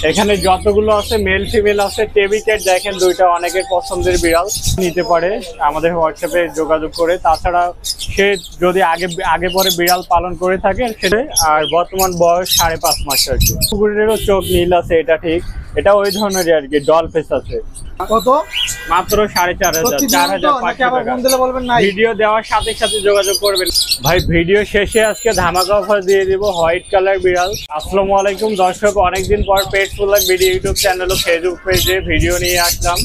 এখানে যতগুলো আছে মেল ফিমেল আছে, টেবি ক্যাট দেখেন দুইটা অনেকের পছন্দের বিড়াল, নিতে পারে আমাদের হোয়াটসঅ্যাপে যোগাযোগ করে। তাছাড়া সে যদি আগে পরে বিড়াল পালন করে থাকে সেটা, আর বর্তমান বয়স 5.5 মাস আর কি। কুকুরেরও চোখ নীল আছে, এটা ঠিক, এটা ওই ধরনেরই আর কি, ডল ফেস আছে। কত? মাত্র 4,500, 4,500 টাকা। ভিডিও দেওয়ার সাথে সাথে যোগাযোগ করবেন ভাই। ভিডিও শেষে আজকে ধামাকা অফার দিয়ে দিব হোয়াইট কালার বিড়াল। আসসালামু আলাইকুম দর্শক, অনেকদিন পর পেটফুল ভিডিও ইউটিউব চ্যানেল ও ফেসবুক পেজে ভিডিও নিয়ে আসলাম।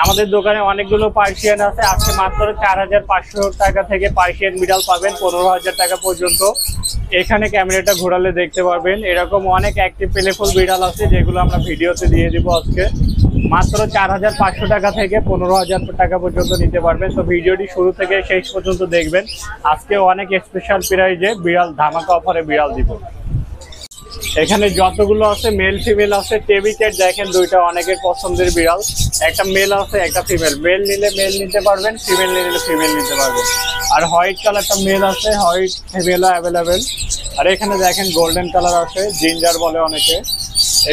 আমাদের দোকানে অনেকগুলো পার্সিয়ান আছে। আজকে মাত্র 4,500 টাকা থেকে পার্সিয়ান বিড়াল পাবেন 15,000 টাকা পর্যন্ত। এখানে ক্যামেরাটা ঘোরালে দেখতে পারবেন এরকম অনেক অ্যাক্টিভ প্লেফুল বিড়াল আছে, যেগুলো আমরা ভিডিওতে দিয়ে দিব আজকে। মাত্র 4,500 টাকা থেকে 15,000 টাকা পর্যন্ত নিতে পারবেন। তো ভিডিওটি শুরু থেকে শেষ পর্যন্ত দেখবেন। আজকে অনেক স্পেশাল প্রাইজে বিড়াল ধামাকা অফারে বিড়াল দিব। এখানে যতগুলো আছে মেল ফিমেল আছে, টেবি ক্যাট দেখেন দুইটা অনেকের পছন্দের বিড়াল। একটা মেল আছে, একটা ফিমেল। মেল নিলে মেল নিতে পারবেন, ফিমেল নিলে ফিমেল নিতে পারবেন। আর হোয়াইট কালারটা মেল আছে, হোয়াইট ফিমেলও অ্যাভেলেবেল। আর এখানে দেখেন গোল্ডেন কালার আছে, জিঞ্জার বলে অনেকে।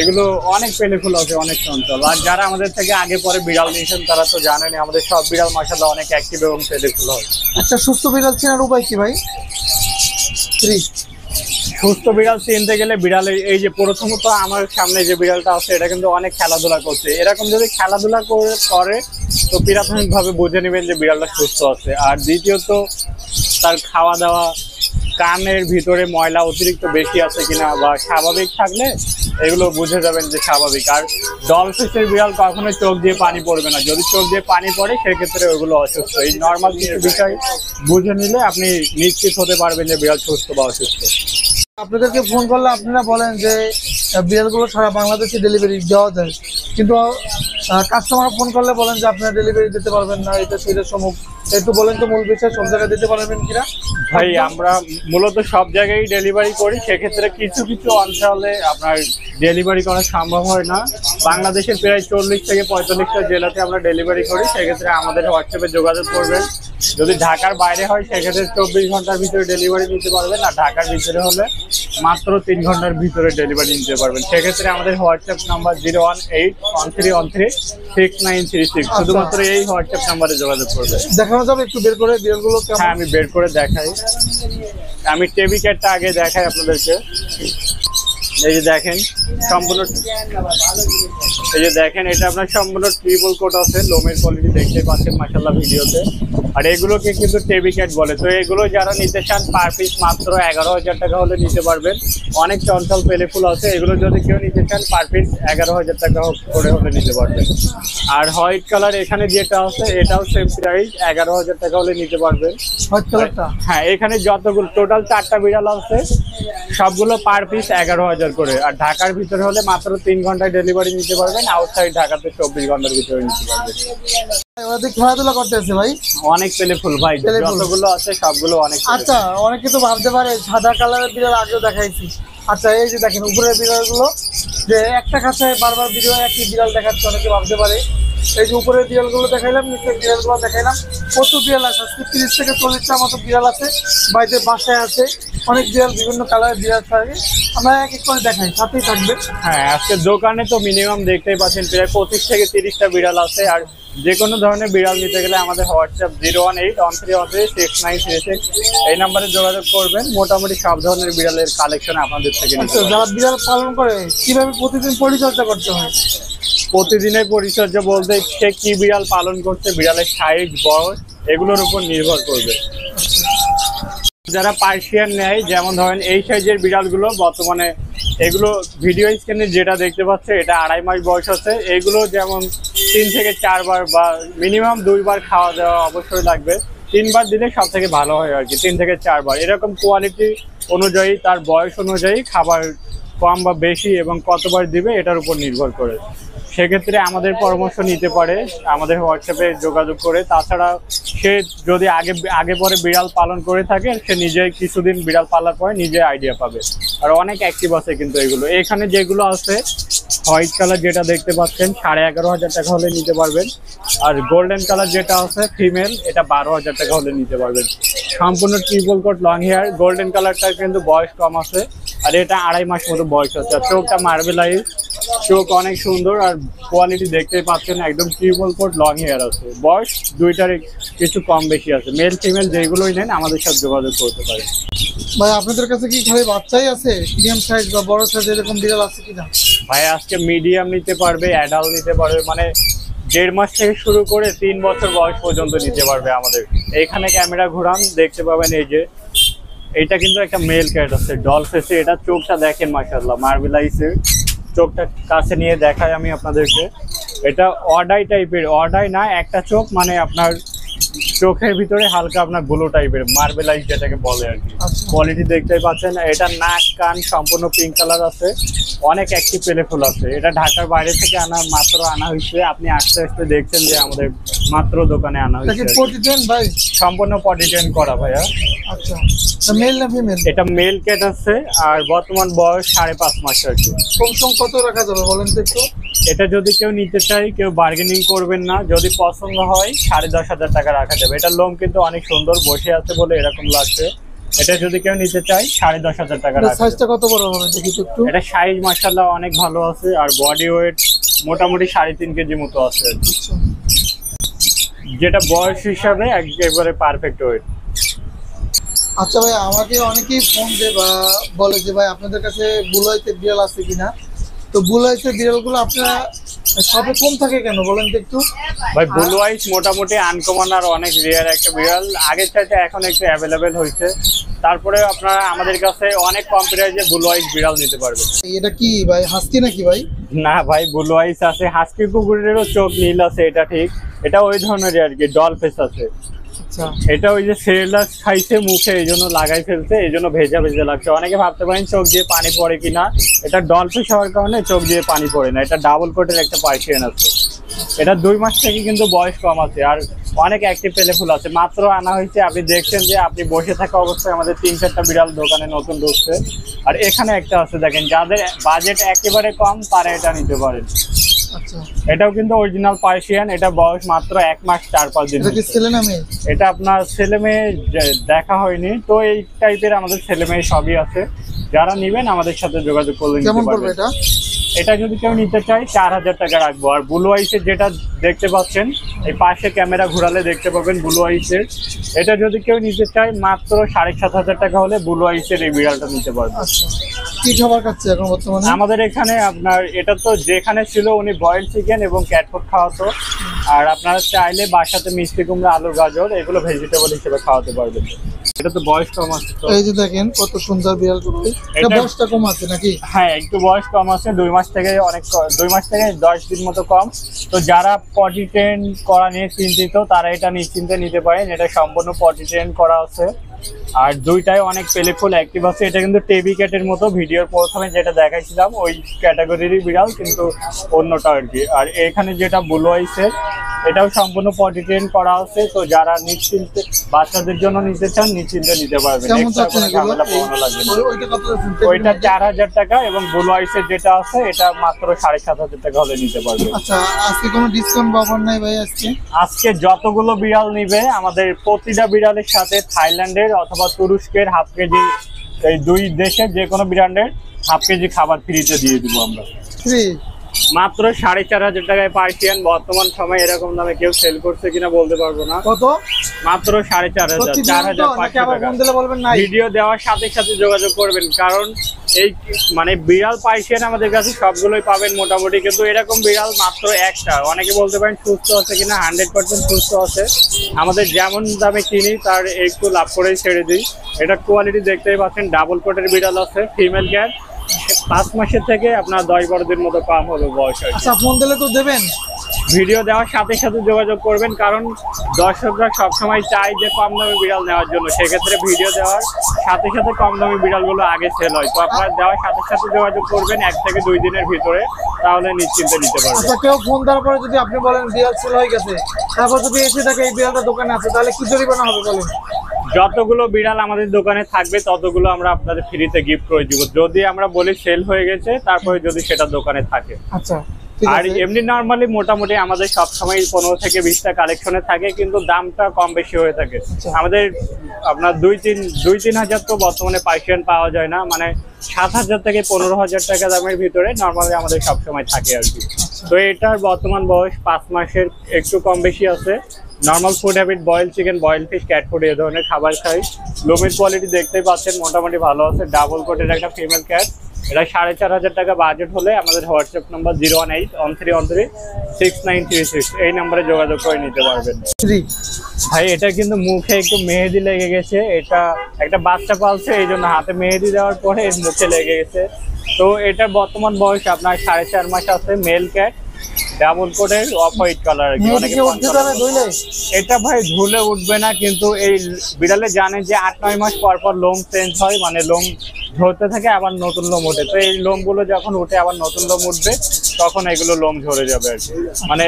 এগুলো অনেক পেলেফুল আছে, অনেক চঞ্চল। আর যারা আমাদের থেকে আগে পরে বিড়াল নিয়েছেন তারা তো জানেন আমাদের সব বিড়াল মাশাআল্লাহ অনেক অ্যাক্টিভ এবং পেলেফুল হয়। একটা সুস্থ বিড়াল চেনার উপায় কি ভাই? সুস্থ বিড়াল চিনতে গেলে বিড়ালের এই যে প্রথমত আমার সামনে যে বিড়ালটা আছে এটা কিন্তু অনেক খেলাধুলা করছে। এরকম যদি খেলাধুলা করে তো প্রাথমিকভাবে বুঝে নেবেন যে বিড়ালটা সুস্থ আছে। আর দ্বিতীয়ত তার খাওয়া দাওয়া, কানের ভিতরে ময়লা অতিরিক্ত বেশি আছে কিনা বা স্বাভাবিক থাকলে এগুলো বুঝে যাবেন যে স্বাভাবিক। আর ডলফিসের বিড়াল কখনোই চোখ দিয়ে পানি পড়বে না, যদি চোখ দিয়ে পানি পড়ে সেক্ষেত্রে ওগুলো অসুস্থ। এই নর্মাল কিছু বিষয় বুঝে নিলে আপনি নিশ্চিত হতে পারবেন যে বিড়াল সুস্থ বা অসুস্থ। আপনাদেরকে ফোন করলে আপনারা বলেন যে বিড়ালগুলো সারা বাংলাদেশে ডেলিভারি দেওয়া যায়, কিন্তু কাস্টমার ফোন করলে বলেন যে আপনারা ডেলিভারি দিতে পারবেন না, এটা সেটার সম্মুখ। একটু বলেন তো মূল বিষয় সব জায়গায় দিতে পারবেন কিনা? ভাই আমরা মূলত সব জায়গায় ডেলিভারি করি, সেক্ষেত্রে কিছু কিছু অঞ্চলে আপনার ডেলিভারি করা সম্ভব হয় না। বাংলাদেশের প্রায় 40 থেকে 45টা জেলাতে আমরা ডেলিভারি করি, সেক্ষেত্রে আমাদের হোয়াটসঅ্যাপে যোগাযোগ করবেন। যদি ঢাকার বাইরে হয় সেক্ষেত্রে 24 ঘন্টার ভিতরে ডেলিভারি নিতে পারবেন, আর ঢাকার ভিতরে হলে মাত্র 3 ঘন্টার ভিতরে ডেলিভারি নিতে পারবেন। সেক্ষেত্রে আমাদের হোয়াটসঅ্যাপ নাম্বার 01813136936, শুধুমাত্র এই হোয়াটসঅ্যাপ নাম্বারে যোগাযোগ করবেন। দেখানো যাবে একটু বের করে বিড়ালগুলো? হ্যাঁ আমি বের করে দেখাই। আমি টেবি ক্যাটটা আগে দেখাই আপনাদেরকে। এই যে দেখেন সম্পূর্ণ, এই যে দেখেন এটা আপনার সম্পূর্ণ ট্রিপল কোট আছে, লোমের কোয়ালিটি দেখতে পাচ্ছেন মাশাআল্লাহ ভিডিওতে। আর এগুলোকে কিন্তু টেবি ক্যাট বলে। তো এগুলো যারা নিতে চান পার পিস মাত্র 11,000 টাকা হলে নিতে পারবেন। অনেক চঞ্চল পেলেফুল আছে, এগুলো যদি কেউ নিতে চান পার পিস 11,000 টাকা করে হলে নিতে পারবেন। আর হোয়াইট কালার এখানে যেটা আছে এটাও সেম প্রাইস, 11,000 টাকা হলে নিতে পারবেন। হোয়াইট কালারটা? হ্যাঁ, এখানে যতগুলো টোটাল 4টা বিড়াল আছে সবগুলো পার পিস 11,000 করে। আর ঢাকার ভিতরে হলে মাত্র 3 ঘন্টায় ডেলিভারি নিতে পারবেন, আউটসাইড ঢাকাতে 24 ঘন্টার ভিতরে নিতে পারবেন। খেলাধুলা করতেছে ভাই, অনেক পেলেফুল ভাই, যতগুলো আছে সবগুলো অনেক। আচ্ছা, অনেকে তো ভাবতে পারে সাদা কালারের বিড়াল আগেও দেখাইছি। আচ্ছা, এই যে দেখেন উপরের বিড়ালগুলো, যে একটা খাঁচায় বারবার ভিডিও একই বিড়াল দেখাচ্ছে, অনেকে ভাবতে পারে। এই যে উপরের বিড়ালগুলো দেখাইলাম, নিচের বিড়ালগুলো দেখাইলাম। কত বিড়াল আছে? 30 থেকে 40টার মতো বিড়াল আছে, বাড়িতে বাসায় আছে। অনেক বিড়াল, বিভিন্ন কালারের বিড়াল থাকে, আমরা এক এক করে দেখাই, সাথেই থাকবে। হ্যাঁ, আজকে দোকানে তো মিনিমাম দেখতেই পাচ্ছেন প্রায় 25 থেকে 30টা বিড়াল আছে। আর যে কোনো ধরনের বিড়াল নিতে গেলে আমাদের হোয়াটসঅ্যাপ 01813136936 এই নাম্বারে যোগাযোগ করবেন। মোটামুটি সব ধরনের বিড়ালের কালেকশন আপনাদের থেকে নিতে পারবেন। যারা বিড়াল পালন করে কিভাবে প্রতিদিন পরিচর্যা করতে হয়? প্রতিদিনের পরিচর্যা বলতে সে কি বিড়াল পালন করছে, বিড়ালের সাইজ, বয়স এগুলোর উপর নির্ভর করবে। যারা পার্সিয়ান নেয়, যেমন ধরেন এই সাইজের বিড়ালগুলো বর্তমানে এগুলো ভিডিও স্ক্রিনে যেটা দেখতে পাচ্ছে এটা 2.5 মাস বয়স আছে। এগুলো যেমন 3 থেকে 4 বার বা মিনিমাম 2 বার খাওয়া দাওয়া অবশ্যই লাগবে। 3 বার দিলে সব থেকে ভালো হয় আর কি, 3 থেকে 4 বার। এরকম কোয়ালিটি অনুযায়ী তার বয়স অনুযায়ী খাবার কম বা বেশি এবং কতবার দিবে এটার উপর নির্ভর করে। সেক্ষেত্রে আমাদের পরামর্শ নিতে পারে আমাদের হোয়াটসঅ্যাপে যোগাযোগ করে। তাছাড়া সে যদি আগে পরে বিড়াল পালন করে থাকে সে নিজে কিছুদিন বিড়াল পালার পরে নিজে আইডিয়া পাবে। আর অনেক অ্যাক্টিভ আছে কিন্তু এগুলো। এখানে যেগুলো আছে হোয়াইট কালার যেটা দেখতে পাচ্ছেন 11,500 টাকা হলে নিতে পারবেন। আর গোল্ডেন কালার যেটা আছে ফিমেল, এটা 12,000 টাকা হলে নিতে পারবেন। সম্পূর্ণ triple coat long hair. Golden কালারটা কিন্তু বয়স কম আছে, আর এটা 2.5 মাস মতো বয়স আছে। আর চোখটা মার্বেল আইজ, চোখ অনেক সুন্দর আর কোয়ালিটি দেখতেই পাচ্ছেন, একদম ট্রিপল কোট লং হেয়ার আছে। বয়স দুইটার কিছু কম বেশি আছে। মেল ফিমেল যেগুলোই নেন আমাদের সাথে যোগাযোগ করতে পারেন। ভাই আপনাদের কাছে কি খালি বাচ্চাই আছে, মিডিয়াম সাইজ বা বড় সাইজ এরকম বিড়াল আছে কিনা? ভাই আজকে মিডিয়াম নিতে পারবে, অ্যাডাল্ট নিতে পারবে, মানে 1.5 মাস থেকে শুরু করে 3 বছর বয়স পর্যন্ত নিতে পারবে আমাদের। এইখানে ক্যামেরা ঘোরান, দেখতে পাবেন এই যে এটা কিন্তু একটা মেল ক্যাট আছে ডল ফেসে। এটা চোখটা দেখেন মাশাআল্লাহ, মার্বেলাইজের চোখটা কাছে নিয়ে দেখাই আমি আপনাদেরকে। এটা অডাই টাইপের, অডাই না একটা চোখ, মানে আপনার চোখের ভিতরে হালকা আপনার ব্লু টাইপের মার্বেলাইজ যেটাকে বলে আর কি। কোয়ালিটি দেখতেই পাচ্ছেন। এটা নাক কান সম্পূর্ণ পিঙ্ক কালার আছে, অনেক অ্যাক্টিভ পেলেফুল আছে। এটা ঢাকার বাইরে থেকে মাত্র আনা হয়েছে। আপনি আস্তে আস্তে দেখছেন যে আমাদের মাত্র দোকানে আনা হয়েছে। ভাই সম্পূর্ণ পটি ট্রেন করা ভাইয়া। আচ্ছা, মেল না ফিমেল? এটা মেল ক্যাট আছে আর বর্তমান বয়স 5.5 মাস আর কি। কমসম কত রাখা যাবে বলেন তো একটু? এটা যদি কেউ নিতে চাই, কেউ বার্গেনিং করবেন না, যদি পছন্দ হয় 10,500 টাকা রাখা যাবে। এটা লোম কিন্তু অনেক সুন্দর বসে আছে বলে এরকম লাগছে। এটা যদি কেউ নিতে চাই 10,500 টাকা রাখা যাবে। সাইজটা কত বড় হবে দেখি তো একটু। এটা সাইজ মাশাআল্লাহ অনেক ভালো আছে আর বডি ওয়েট মোটামুটি 3.5 কেজি মতো আছে আর কি। যেটা বয়স হিসাবে একেবারে পারফেক্ট ওয়েট। আচ্ছা ভাই, আমাকে অনেকেই ফোন দেয় বা বলে যে ভাই আপনাদের কাছে ব্লু আইসের বিড়াল আছে কিনা। তো ব্লু আইসের বিড়ালগুলো আপনারা সবে কম থাকে কেন বলেন তো একটু? ভাই ব্লু আইস মোটামুটি আনকমন আর অনেক রেয়ার একটা বিড়াল, আগের চাইতে এখন একটু অ্যাভেলেবেল হয়েছে। তারপরে আপনারা আমাদের কাছে অনেক কম প্রাইসে ব্লু আইস বিড়াল নিতে পারবেন। এটা কি ভাই, হাস্কি নাকি ভাই? না ভাই, ব্লু আইস আছে, হাস্কি কুকুরেরও চোখ নীল আছে, এটা ঠিক। এটা ওই ধরনের আর কি, ডল ফেস আছে। আচ্ছা, এটা ওই যে সেরেলাক খাইছে মুখে, এই জন্য লাগাই ফেলছে, এই জন্য ভেজা ভেজা লাগছে। অনেকে ভাবতে পারেন চোখ দিয়ে পানি পড়ে কিনা, এটা ডল ফিশ হওয়ার কারণে চোখ দিয়ে পানি পড়ে না। এটা ডাবল কোটের একটা পার্সিয়ান আছে। এটা 2 মাস থেকে কিন্তু বয়স কম আছে আর অনেক অ্যাক্টিভ পেলেফুল আছে। মাত্র আনা হয়েছে। আপনি দেখছেন যে আপনি বসে থাকা অবস্থায় আমাদের 3-4টা বিড়াল দোকানে নতুন ঢুকছে। আর এখানে একটা আছে দেখেন, যাদের বাজেট একেবারে কম তারা এটা নিতে পারেন। আচ্ছা, এটাও কিন্তু অরিজিনাল পার্সিয়ান। এটা বয়স মাত্র 1 মাস 4-5 দিন। এটা কি ছেলে না মেয়ে? এটা আপনার ছেলে মেয়ে দেখা হয়নি তো, এই টাইপের আমাদের ছেলে মেয়ে সবই আছে। যারা নেবেন আমাদের সাথে যোগাযোগ করলে নিতে কেমন পড়বে পারবেন। এটা? এটা যদি কেউ নিতে চায় 4,000 টাকা রাখবো। আর ব্লু আইসের যেটা দেখতে পাচ্ছেন, এই পাশে ক্যামেরা ঘোরালে দেখতে পাবেন ব্লু আইসের। এটা যদি কেউ নিতে চায় মাত্র 7,500 টাকা হলে ব্লু আইসের এই বিড়ালটা নিতে পারবে। আচ্ছা, কি খাবার খাচ্ছে এখন বর্তমানে? আমাদের এখানে আপনার এটা তো যেখানে ছিল উনি বয়েলড চিকেন এবং ক্যাট ফুড খাওয়াতো। আর আপনারা চাইলে বাসাতে মিষ্টি কুমড়া, আলু, গাজর এগুলো ভেজিটেবল হিসেবে খাওয়াতে পারবেন। এটা তো বয়স কম আছে তো। এই যে দেখেন কত সুন্দর বিড়াল গুলো। এটা বয়সটা কম আছে নাকি? হ্যাঁ, একটু বয়স কম আছে, 2 মাস থেকে 2 মাস থেকে 10 দিন মতো কম। তো যারা পটি ট্রেন করা নিয়ে চিন্তিত তারা এটা নিশ্চিন্তে নিতে পারেন। এটা সম্পূর্ণ পটি ট্রেন করা আছে আর দুইটাই অনেক পেলেফুল অ্যাক্টিভ আছে। এটা কিন্তু টেবি ক্যাটের মতো, ভিডিওর প্রথমে যেটা দেখাইছিলাম ওই ক্যাটাগরিরই বিড়াল, কিন্তু অন্যটা আর কি। আর এখানে যেটা ব্লু আইসের, এটাও সম্পূর্ণ পটি ট্রেন করা আছে। তো যারা নিশ্চিন্তে বাচ্চাদের জন্য নিতে চান নিশ্চিন্তে নিতে পারবেন। ওইটা 4,000 টাকা এবং ব্লু আইসের যেটা আছে এটা মাত্র 7,500 টাকা হলে নিতে পারবেন। আচ্ছা, আজকে কোনো ডিসকাউন্ট পাবেন নাই ভাই? আজকে যতগুলো বিড়াল নিবে আমাদের প্রতিটা বিড়ালের সাথে থাইল্যান্ডের অথবা তুরস্কের হাফ কেজি, এই 2 দেশের যে কোনো ব্র্যান্ডের হাফ কেজি খাবার ফ্রিতে দিয়ে দিব আমরা। মাত্র 4,500 টাকায় পার্সিয়ান। বর্তমান সময় এরকম দামে কেউ সেল করছে কিনা বলতে পারবো না। কত? মাত্র 4,500, 4,500 টাকা। ভিডিও দেওয়ার সাথে সাথে যোগাযোগ করবেন, কারণ এই মানে বিড়াল পার্সিয়ান আমাদের কাছে সবগুলোই পাবেন মোটামুটি, কিন্তু এরকম বিড়াল মাত্র একটা। অনেকে বলতে পারেন সুস্থ আছে কিনা, 100% সুস্থ আছে। আমাদের যেমন দামে কিনি তার একটু লাভ করেই ছেড়ে দিই। এটা কোয়ালিটি দেখতেই পাচ্ছেন, ডাবল কোটের বিড়াল আছে, ফিমেল ক্যাট। 5 মাসের থেকে আপনার 10-12 দিন মতো কম হবে বয়স। আচ্ছা, ফোন দিলে তো দেবেন? ভিডিও দেওয়ার সাথে সাথে যোগাযোগ করবেন, কারণ দর্শকরা সবসময় চায় যে কম দামি বিড়াল নেওয়ার জন্য। সেক্ষেত্রে ভিডিও দেওয়ার সাথে সাথে কম দামি বিড়ালগুলো আগে সেল হয়। তো আপনারা দেওয়ার সাথে সাথে যোগাযোগ করবেন 1 থেকে 2 দিনের ভিতরে, তাহলে নিশ্চিন্তে নিতে পারবেন। আচ্ছা, কেউ ফোন দেওয়ার পরে যদি আপনি বলেন বিড়াল সেল হয়ে গেছে, তারপর যদি এসে দেখে এই বিড়ালটা দোকানে আছে, তাহলে কি জরিমানা হবে বলেন? যতগুলো বিড়াল আমাদের দোকানে থাকবে ততগুলো আমরা আপনাদের ফ্রিতে গিফট করে দিব, যদি আমরা বলি সেল হয়ে গেছে, তারপরে যদি সেটা দোকানে থাকে। আচ্ছা, আর এমনি নরমালি মোটামুটি আমাদের সবসময় 15 থেকে 20টা কালেকশনে থাকে, কিন্তু দামটা কম বেশি হয়ে থাকে। আমাদের আপনার 2-3 হাজার তো বর্তমানে পার্সিয়ান পাওয়া যায় না, মানে 7,000 থেকে 15,000 টাকা দামের ভিতরে নরমালি আমাদের সবসময় থাকে আর কি। তো এটার বর্তমান বয়স 5 মাসের একটু কম বেশি আছে। Normal food habit, boil chicken, boil fish, cat food এই ধরনের খাবার খাই। লোমের কোয়ালিটি দেখতেই পাচ্ছেন মোটামুটি ভালো আছে। ডাবল কোটের একটা ফিমেল ক্যাট, এটা 4,500 টাকা বাজেট হলে আমাদের হোয়াটসঅ্যাপ নাম্বার 01813136936 এই নাম্বারে যোগাযোগ করে নিতে পারবেন। ভাই এটা কিন্তু মুখে একটু মেহেদি লেগে গেছে, এটা একটা বাচ্চা পালছে এই জন্য হাতে মেহেদি দেওয়ার পরে এর মুখে লেগে গেছে। তো এটার বর্তমান বয়স আপনার 4.5 মাস আছে। মেল ক্যাট, ডাবল কোটের, অফ হোয়াইট কালার আর কি। এটা ভাই ধুলে উঠবে না, কিন্তু এই বিড়ালে জানে যে 8-9 মাস পর পর লোম চেঞ্জ হয়, মানে লোম ঝরতে থাকে আবার নতুন লোম ওঠে। তো এই লোমগুলো যখন উঠে আবার নতুন লোম উঠবে তখন এগুলো লোম ঝরে যাবে আর কি, মানে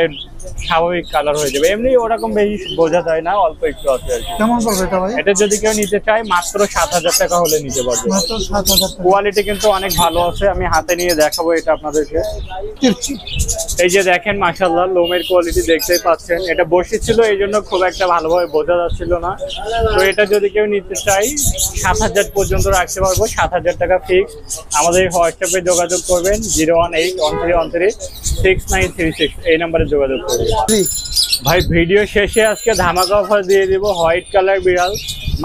স্বাভাবিক কালার হয়ে যাবে। এমনি ওরকম বেশি বোঝা যায় না, অল্প একটু আছে আর কি। কেমন পড়বে এটা ভাই? এটা যদি কেউ নিতে চায় মাত্র 7,000 টাকা হলে নিতে পারবে। মাত্র 7,000 টাকা। কোয়ালিটি কিন্তু অনেক ভালো আছে, আমি হাতে নিয়ে দেখাবো এটা আপনাদেরকে। এই যে দেখেন মাশাআল্লাহ লোমের কোয়ালিটি দেখতেই পাচ্ছেন। এটা বসে ছিল এই জন্য খুব একটা ভালোভাবে বোঝা যাচ্ছিল না। তো এটা যদি কেউ নিতে চাই 7,000 পর্যন্ত রাখতে পারবো, 7,000 টাকা ফিক্স। আমাদের হোয়াটসঅ্যাপে যোগাযোগ করবেন 01813136936 এই নাম্বারে যোগাযোগ করবেন। ভাই ভিডিও শেষে আজকে ধামাকা অফার দিয়ে দিব। হোয়াইট কালার বিড়াল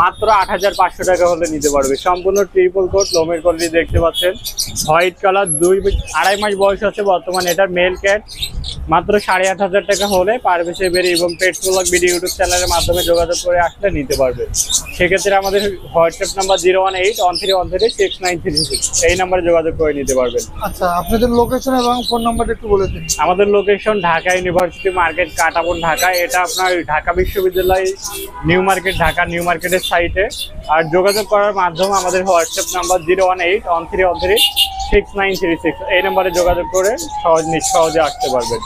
মাত্র 8,500 টাকা হলে নিতে পারবে। সম্পূর্ণ ট্রিপল কোট, লোমের কোয়ালিটি দেখতে পাচ্ছেন। হোয়াইট কালার, 2-2.5 মাস বয়স আছে বর্তমানে। এটার মেল ক্যাট মাত্র 8,500 টাকা হলে পারবে সে বেরিয়ে, এবং পেট ব্লগ ভিডিও ইউটিউব চ্যানেলের মাধ্যমে যোগাযোগ করে আসলে নিতে পারবে। সেক্ষেত্রে আমাদের হোয়াটসঅ্যাপ নাম্বার 01813136936 এই নাম্বারে যোগাযোগ করে নিতে পারবেন। আচ্ছা, আপনাদের লোকেশন এবং ফোন নাম্বারটা একটু বলে দিন। আমাদের location Dhaka university market, Katabon, Dhaka. এটা আপনার ঢাকা বিশ্ববিদ্যালয় নিউ মার্কেট, ঢাকা নিউ মার্কেটের সাইটে। আর যোগাযোগ করার মাধ্যমে আমাদের হোয়াটসঅ্যাপ নাম্বার 01813136936 এই নাম্বারে যোগাযোগ করে সহজে আসতে পারবেন।